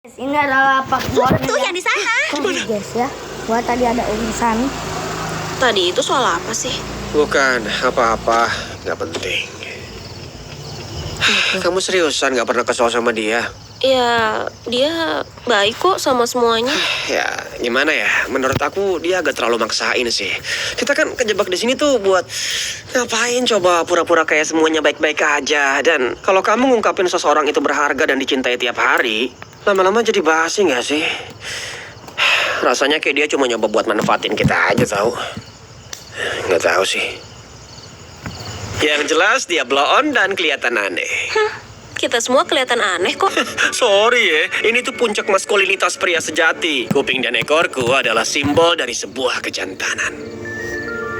Ini adalah Pak Bor Tuh yang di sana. guys ya. Gua tadi ada urusan. Tadi itu soal apa sih? Bukan apa-apa, nggak penting. Kamu seriusan nggak pernah kesel sama dia? Ya, dia baik kok sama semuanya. Ya, gimana ya? Menurut aku dia agak terlalu maksain sih. Kita kan kejebak di sini tuh buat ngapain coba pura-pura kayak semuanya baik-baik aja. Dan kalau kamu ngungkapin seseorang itu berharga dan dicintai tiap hari, lama-lama jadi basi nggak sih? Rasanya kayak dia cuma nyoba buat manfaatin kita aja tahu. Nggak tahu sih. Yang jelas dia blow on dan kelihatan aneh. Kita semua kelihatan aneh kok. Sorry ya, ini tuh puncak maskulinitas pria sejati. Kuping dan ekorku adalah simbol dari sebuah kejantanan.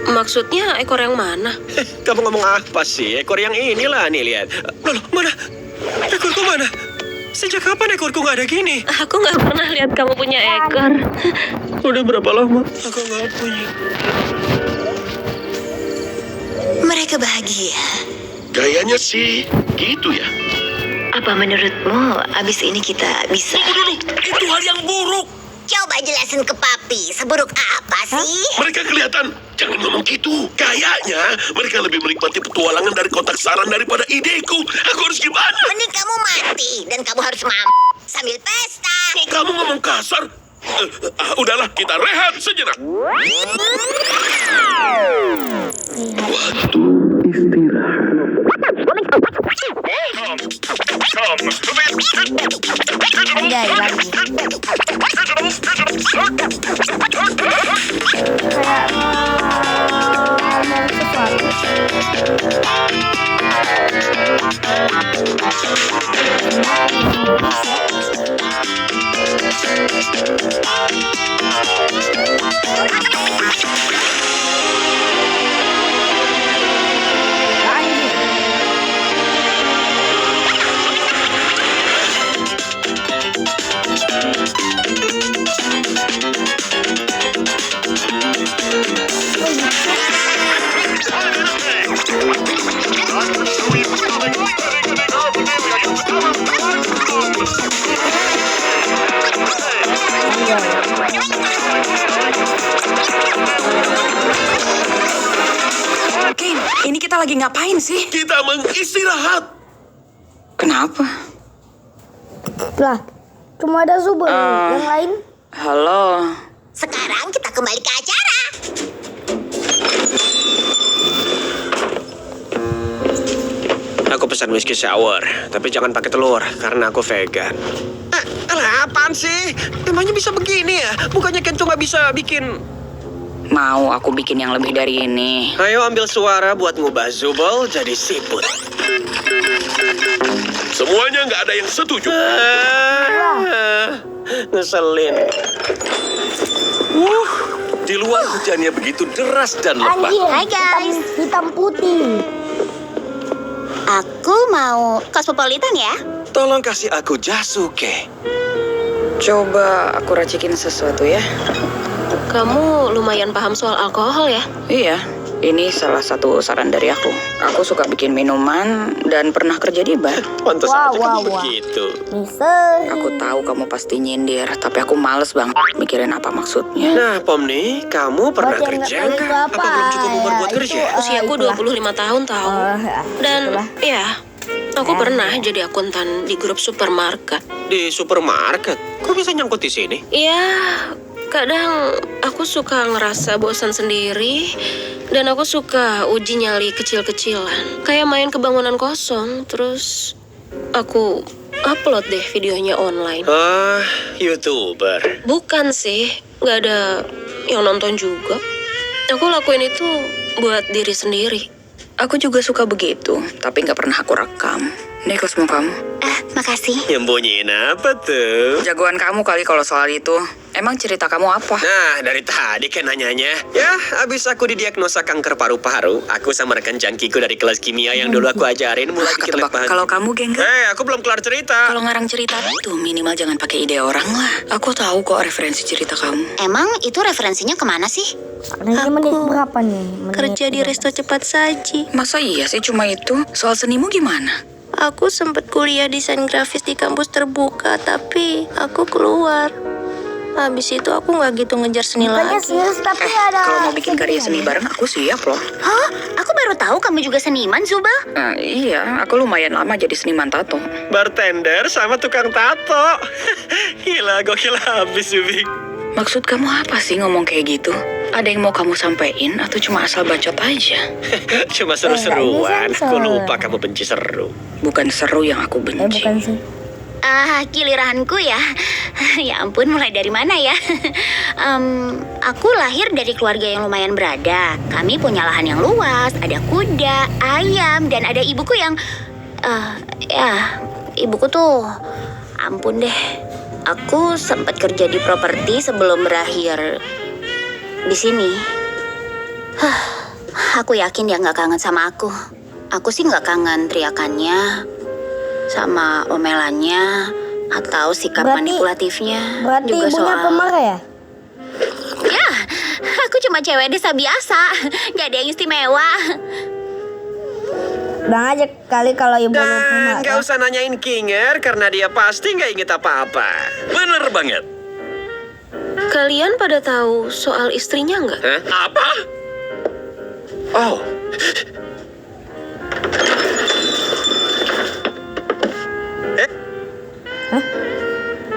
Maksudnya ekor yang mana? Kamu ngomong apa sih? Ekor yang inilah nih, lihat. Loh, mana? Ekorku mana? Sejak kapan ekorku nggak ada gini? Aku nggak pernah lihat kamu punya ekor. Udah berapa lama? Aku nggak punya. Mereka bahagia. Gayanya sih gitu ya. Apa menurutmu abis ini kita bisa... Tunggu dulu, itu hal yang buruk. Coba jelasin ke papi, seburuk apa sih? Mereka kelihatan, jangan ngomong gitu. Kayaknya mereka lebih menikmati petualangan dari kotak saran daripada ideku. Aku harus gimana? Mending kamu mati dan kamu harus sambil pesta. Kok kamu ngomong kasar? Udahlah, kita rehat sejenak. Waktu istirahat. Anjay lagi. Kayak sesuatu. Ken, ini kita lagi ngapain sih? Kita mengistirahat. Kenapa? Lah, cuma ada Zubel. Yang lain? Halo. Sekarang kita kembali ke acara. Aku pesan whiskey sour, tapi jangan pakai telur karena aku vegan. Alah, apaan sih? Emangnya bisa begini ya? Bukannya Kento nggak bisa bikin... Mau aku bikin yang lebih dari ini. Ayo ambil suara buat ngubah Zubel jadi siput. Semuanya nggak ada yang setuju. Ngeselin. Di luar hujannya begitu deras dan lebat. Anjir, Hai, guys. hitam putih. Aku mau kosmopolitan ya. Tolong kasih aku Jasuke. Coba aku racikin sesuatu ya. Kamu lumayan paham soal alkohol ya? Iya, ini salah satu saran dari aku. Aku suka bikin minuman dan pernah kerja di bar. Pantas Wah, aja wah, kamu wah. begitu. Mister. Aku tahu kamu pasti nyindir, tapi aku males banget mikirin apa maksudnya. Nah, Pomni, kamu pernah Buat yang kerja nggak tahu nggak? itu Apa belum cukup umur ya, buat itu, kerja? Usiaku itulah. 25 tahun tahu. Dan itulah. ya, aku pernah jadi akuntan di grup supermarket. Di supermarket? Kok bisa nyangkut di sini? Iya, kadang aku suka ngerasa bosan sendiri dan aku suka uji nyali kecil-kecilan. Kayak main ke bangunan kosong, terus aku upload deh videonya online. Ah, YouTuber. Bukan sih, nggak ada yang nonton juga. Aku lakuin itu buat diri sendiri. Aku juga suka begitu, tapi nggak pernah aku rekam. Nih kosmo kamu. Makasih. Nyembunyiin apa tuh? Jagoan kamu kali kalau soal itu. Emang cerita kamu apa? Nah, dari tadi kan nanyanya. Ya, abis aku didiagnosa kanker paru-paru, aku sama rekan jangkiku dari kelas kimia yang dulu aku ajarin mulai bikin lab Ketebak. bahan. Kalau kamu geng Aku belum kelar cerita. kalau ngarang cerita tuh minimal jangan pakai ide orang lah. Aku tahu kok referensi cerita kamu. Emang itu referensinya kemana sih? Ini menit berapa nih? Menit Kerja di resto cepat saji. Masa iya sih cuma itu? Soal senimu gimana? Aku sempat kuliah desain grafis di kampus terbuka, tapi aku keluar. Habis itu aku nggak gitu ngejar seni Bukannya lagi. serius tapi ada. Kalau mau bikin karya seni bareng, aku siap loh. Hah? Aku baru tahu kamu juga seniman, Zuba. Iya, aku lumayan lama jadi seniman tato. Bartender sama tukang tato. Gila, gokil habis, Zubi. Maksud kamu apa sih ngomong kayak gitu? Ada yang mau kamu sampein atau cuma asal bacot aja? Cuma seru-seruan. nggak bisa Aku sensor. lupa kamu benci seru. Bukan seru yang aku benci. Bukan sih. Giliranku ya. Ya ampun, mulai dari mana ya? Aku lahir dari keluarga yang lumayan berada. Kami punya lahan yang luas, ada kuda, ayam, dan ada ibuku yang... ibuku tuh... Ampun deh. Aku sempat kerja di properti sebelum berakhir di sini. Aku yakin dia nggak kangen sama aku. Aku sih nggak kangen teriakannya, sama omelannya, atau sikap manipulatifnya. Berarti juga ibunya soal... pemarah ya? Ya, aku cuma cewek desa biasa, nggak ada yang istimewa. Bilang aja kali kalau ibu lu Dan pemarah. nggak usah nanyain Kinger karena dia pasti nggak inget apa-apa. Bener banget. Kalian pada tahu soal istrinya nggak? Hah? Apa? Oh,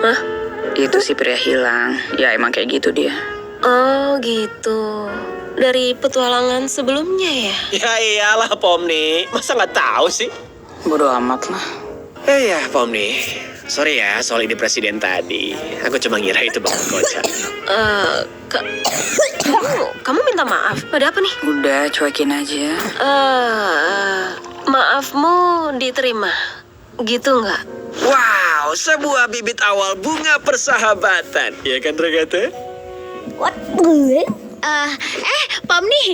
Hah? Itu si pria hilang. Ya emang kayak gitu dia. Oh gitu. Dari petualangan sebelumnya ya? Ya iyalah, Pomni. Masa nggak tahu sih? Bodoh amat lah. Ya, Pomni. Sorry ya soal ide presiden tadi. Aku cuma ngira itu bakal kocak. Kamu minta maaf. Ada apa nih? Udah, cuekin aja. Maafmu diterima. Gitu nggak? Wow, sebuah bibit awal bunga persahabatan. Ya kan, Regate? What? Pomni,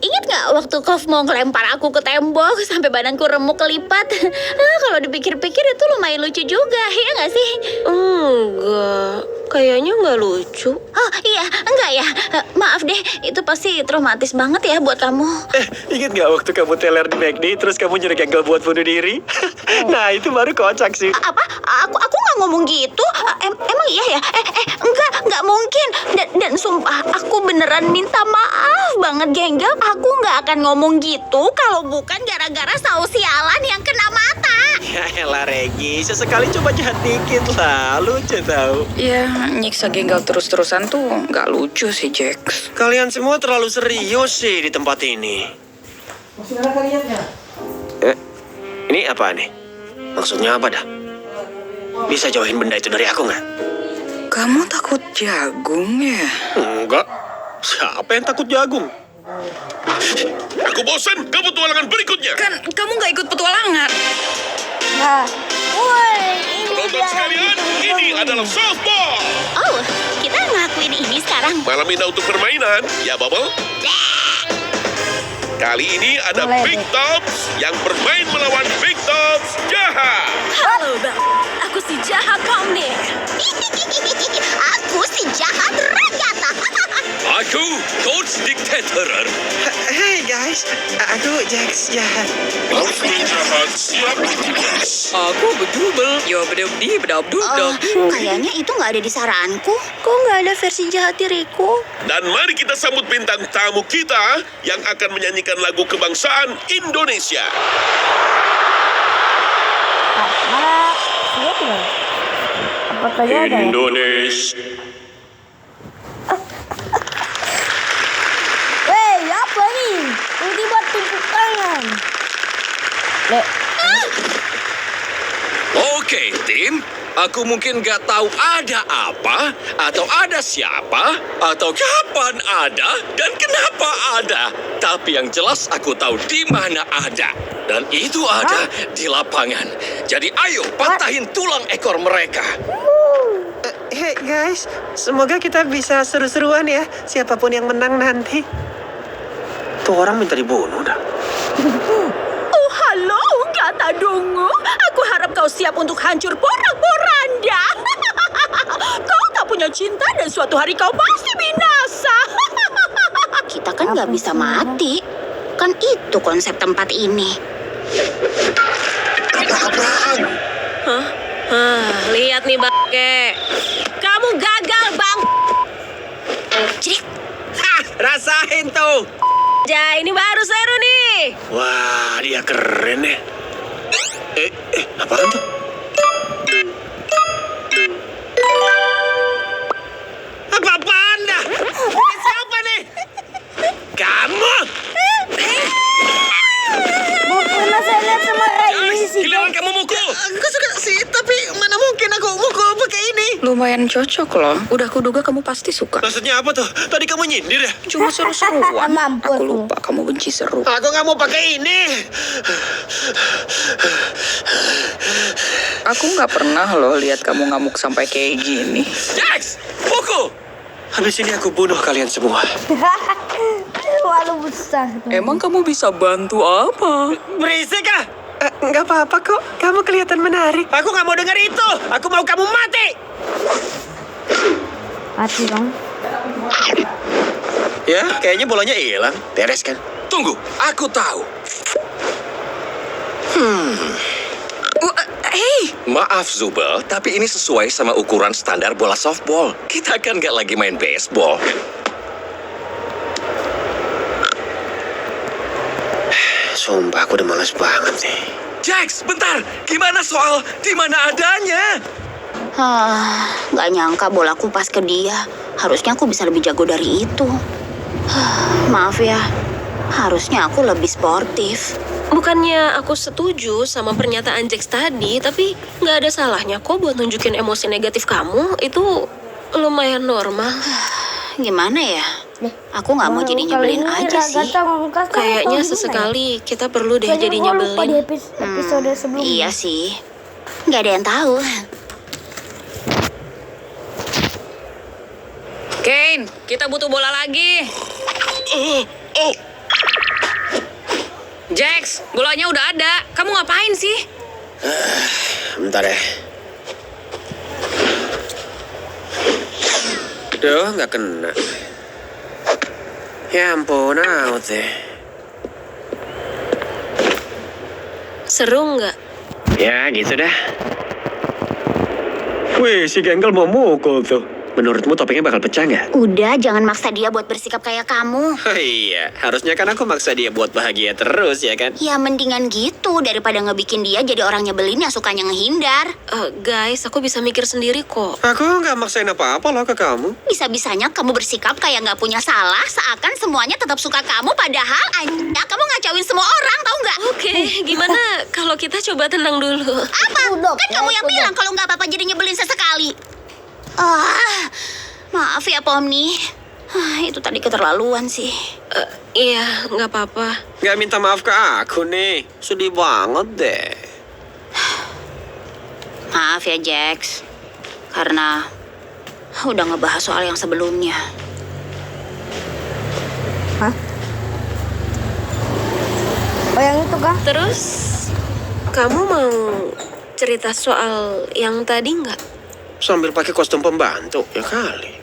ingat nggak waktu kau mau ngelempar aku ke tembok sampai badanku remuk kelipat? Kalau dipikir-pikir itu lumayan lucu juga, ya nggak sih? Enggak. Kayaknya nggak lucu. Oh iya, enggak ya. Maaf deh, itu pasti traumatis banget ya buat kamu. Ingat nggak waktu kamu teler di McD terus kamu nyuruh gagal buat bunuh diri? Nah, itu baru kocak sih. Apa? Aku nggak ngomong gitu. Emang iya ya? Enggak mungkin. Dan sumpah, aku beneran minta maaf banget, Genggel. Aku nggak akan ngomong gitu kalau bukan gara-gara saus sialan yang kena mata. Ya elah, Regi. Sesekali coba jahat dikit lah. Lucu tau. Ya, nyiksa Genggal terus-terusan tuh nggak lucu sih, Jax. Kalian semua terlalu serius sih di tempat ini. Ini apa nih? Maksudnya apa dah? Bisa jauhin benda itu dari aku nggak? Kamu takut jagung ya? Enggak. Siapa yang takut jagung? aku bosan. Ke petualangan berikutnya. Kan kamu nggak ikut petualangan. Nah, woi, ini Penonton dia. sekalian, ini adalah softball. Oh, kita ngelakuin ini sekarang. Malam indah untuk permainan, ya Bubble? Kali ini ada Boleh Big deh. Tops yang bermain melawan Big Tops jahat. Halo, Bang. Aku si jahat Pomni. Aku si jahat Regata. Aku Coach Dictator. Hey guys, aku Jax jahat. Monster jahat siap bertugas. Aku bedubel. Yo bedubdi bedabdudok. Kayaknya itu nggak ada di saranku. Kok nggak ada versi jahat diriku? Dan mari kita sambut bintang tamu kita yang akan menyanyikan lagu kebangsaan Indonesia. Malah dia tuh. Apa tadi ada ya? Indonesia. Hei, apa nih? Tiba-tiba tumpuk tangan. Lek, Oke, tim. Aku mungkin gak tahu ada apa, atau ada siapa, atau kapan ada, dan kenapa ada. Tapi yang jelas aku tahu di mana ada. Dan itu ada di lapangan. Jadi ayo patahin tulang ekor mereka. Hey guys, semoga kita bisa seru-seruan ya. Siapapun yang menang nanti. Tuh orang minta dibunuh dah. Oh, halo, kata Dungu. Aku harap kau siap untuk hancur porak-poranda. Kau tak punya cinta dan suatu hari kau pasti binasa. Kita kan nggak bisa mati. Kan itu konsep tempat ini. kecipraan. Lihat nih bangke. Kamu gagal bang. Cerit. Hah, rasain tuh. Ja, ini baru seru nih. Wah, dia keren ya. Apaan tuh? Apa-apaan dah? Siapa nih? Kamu? Bu, pernah saya lihat sama Raini Jax, sih. giliran kamu mukul. Aku suka sih, tapi mana mungkin aku mukul pakai ini. Lumayan cocok loh. Udah kuduga kamu pasti suka. Maksudnya apa tuh? Tadi kamu nyindir ya? Cuma seru-seruan. Mampus Aku lu. lupa kamu benci seru. Aku nggak mau pakai ini. Aku nggak pernah loh lihat kamu ngamuk sampai kayak gini. Jax, pukul. Habis ini aku bunuh kalian semua. Terlalu besar. Emang kamu bisa bantu apa? Berisik ah! Nggak apa-apa kok. Kamu kelihatan menarik. Aku nggak mau dengar itu. Aku mau kamu mati. Mati dong. Ya, kayaknya bolanya hilang. Beres kan? Tunggu, aku tahu. Hei, Maaf Zubel, tapi ini sesuai sama ukuran standar bola softball. Kita kan nggak lagi main baseball. Sumpah, aku udah malas banget nih. Jax, bentar. Gimana soal di mana adanya? Gak nyangka bolaku pas ke dia. Harusnya aku bisa lebih jago dari itu. Maaf ya, harusnya aku lebih sportif. Bukannya aku setuju sama pernyataan Jax tadi, tapi nggak ada salahnya kok buat nunjukin emosi negatif kamu. Itu lumayan normal. Gimana ya? Aku nggak mau jadi nyebelin aja sih. Kayaknya sesekali kita perlu deh jadi Lupa di nyebelin. episode sebelumnya. Iya sih. Nggak ada yang tahu. Kane, kita butuh bola lagi. Jax, bolanya udah ada. Kamu ngapain sih? Bentar ya. Duh, nggak kena. Ya ampun, out deh. Seru nggak? Ya, gitu dah. Wih, si Gengkel mau mukul tuh. Menurutmu topengnya bakal pecah nggak? Udah, jangan maksa dia buat bersikap kayak kamu. Oh iya, harusnya kan aku maksa dia buat bahagia terus ya kan? Ya mendingan gitu daripada ngebikin dia jadi orang nyebelin yang sukanya ngehindar. Guys, aku bisa mikir sendiri kok. Aku nggak maksain apa-apa loh ke kamu. Bisa-bisanya kamu bersikap kayak nggak punya salah, seakan semuanya tetap suka kamu, padahal anja kamu ngacauin semua orang, tahu nggak? Oke, gimana kalau kita coba tenang dulu? Apa? Kan kamu yang bilang kalau nggak apa-apa jadi nyebelin sesekali. Maaf ya Pomni. Itu tadi keterlaluan sih. Iya, nggak apa-apa. Nggak minta maaf ke aku nih. Sedih banget deh. Maaf ya Jax, karena udah ngebahas soal yang sebelumnya. Hah? Oh yang itu kah? Terus, kamu mau cerita soal yang tadi nggak? Sambil pakai kostum pembantu, ya kali.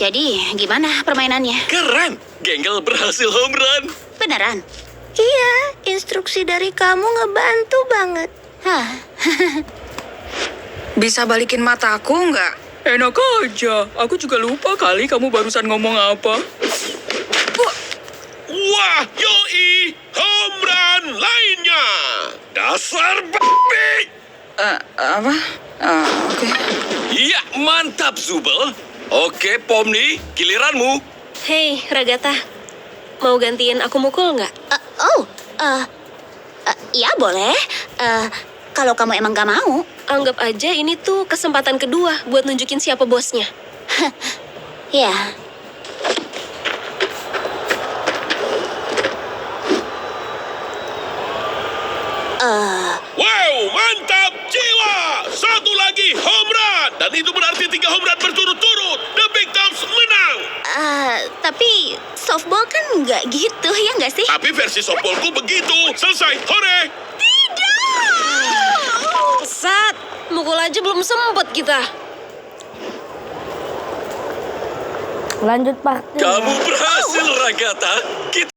Jadi gimana permainannya? Keren, Gengkel berhasil home run. Beneran? Iya, instruksi dari kamu ngebantu banget. Bisa balikin mataku nggak? Enak aja. Aku juga lupa kali kamu barusan ngomong apa. Wah, yoi, home run lainnya. Dasar babi. Apa? Oke. Iya, mantap Zubel. Oke, Pomni, giliranmu. Hei, Ragata. Mau gantiin aku mukul nggak? Ya boleh. Kalau kamu emang gak mau. Anggap aja ini tuh kesempatan kedua buat nunjukin siapa bosnya. Ya. Wow, mantap jiwa. Satu lagi home run. Dan itu berarti 3 home run berturut-turut. The Big Dogs menang. Tapi softball kan nggak gitu ya nggak sih? Tapi versi softballku begitu. Selesai, hore. Sat, mukul aja belum sempet kita. Lanjut part 2. Kamu berhasil, Ragata. Kita